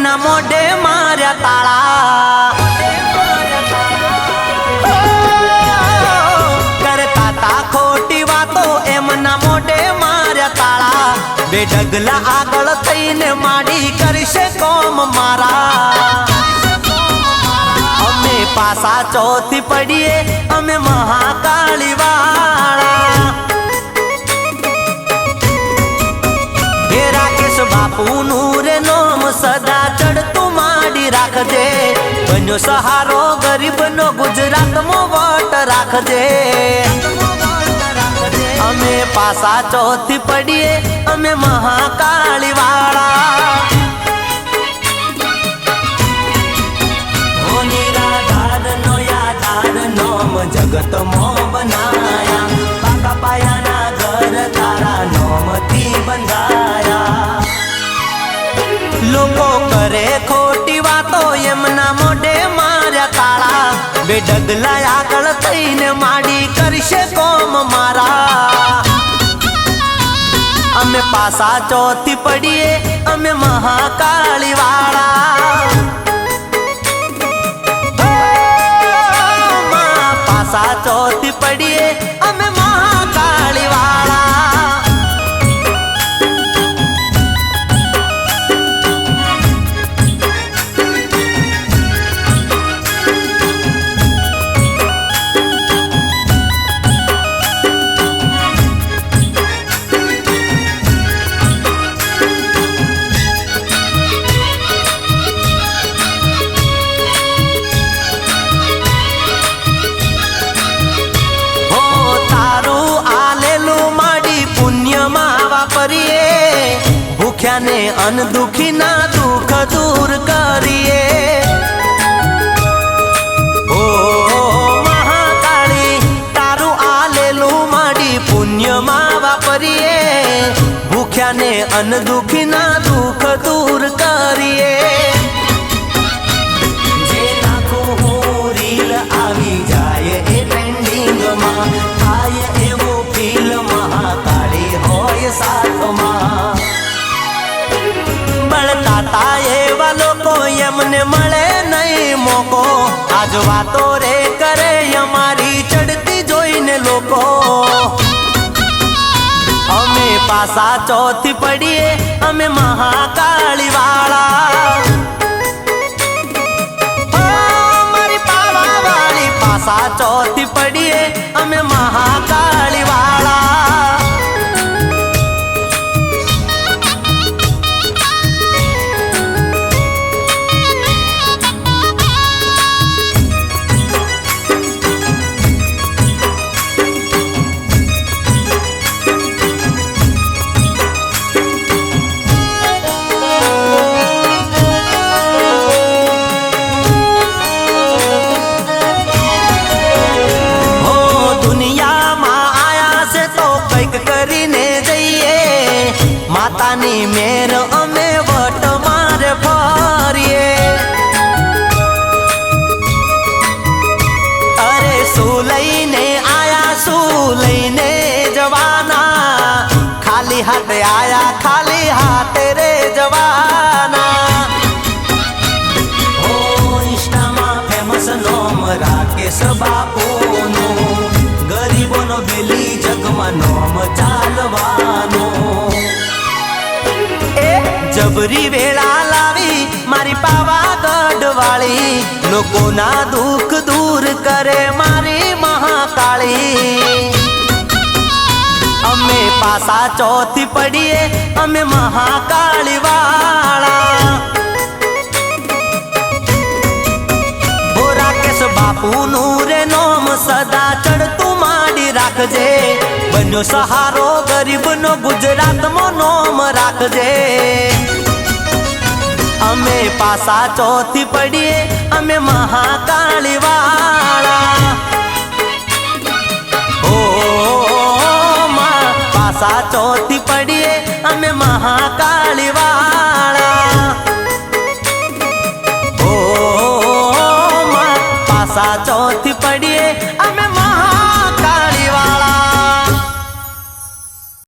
એમના મોઢે માર્યા તાળા કરતા તા ખોટી વાતો એમના મોઢે માર્યા તાળા બે ડગલા આગળ થઈને માડી કરશે કોમ મારા અમે પાસા ચોથી પડીએ અમે મહાકાળી વાળા હે રાકેશ બાપુનું રે નોમ સદા ચડતું માડી રાખજે બન્યો સહારો ગરીબનો ગુજરાતમાં વટ રાખજે અમે પાસા ચોથી પડીએ અમે મહાકાળી વાળા જગત મો બનાયા પાકા પાયાના ઘર તારા નોમથી બંધાયા લોકો કરે ખોટી વાતો એમના મોઢે માર્યા તાળા બે ડગલા આગળ થઈને માડી કરશે કોમ મારા અમે પાસા ચોથી પડીએ અમે મહાકાળી વાળા ચોથી પડીએ અમે મહાકાળી વાળા ભૂખ્યાને અન દુખી ના દુઃખ દૂર કરીએ ઓ મહાકાળી તારું આલેલું માડી પુણ્યમાં વાપરીએ ભૂખ્યાને અન દુખી ના દુઃખ દૂર કરીએ જે નાખું હું રીલ આવી જાય એ ટ્રેન્ડિંગમાં થાય એવો ફીલ મહાકાળી હોય સાથમાં બળતા એવા લોકો એમને મળે નહીં મોકો આજ વાતો રે કરે અમારી ચડતી જોઈને લોકો અમે પાસા ચોથી પડીએ અમે મહાકાળી વાળા મારી પાવા વાળી પાસા ચોથી પડીએ અમે મહાકાળી વાળા માતાની મેર અમે વટ મારે ફરીએ અરે શું લઈને આયા શું લઈને જવાના ખાલી હાથે આયા ખાલી હાથે રે જવાના ઓ ઇન્સ્ટામાં ફેમસ નોમ રાકેશ બાપુનું ગરીબોનો બેલી જગમાં નોમ ચાલવાનો જબરી વેળા લાવી મારી પાવાગઢ વાળી લોકોના દુઃખ દૂર કરે મારી મહાકાળી અમે પાસા ચોથી પડીએ અમે મહાકાળી વાળા હો રાકેશ બાપુનું રે નોમ સદા ચડતું માડી રાખજે બન્યો સહારો ગરીબનો ગુજરાતમાં નોમ રાખજે અમે પાસા ચોથી પડીએ અમે મહાકાળી વાળા ઓ પાસા ચોથી પડીએ અમે મહાકાળી વાળા ઓ પાસા ચોથી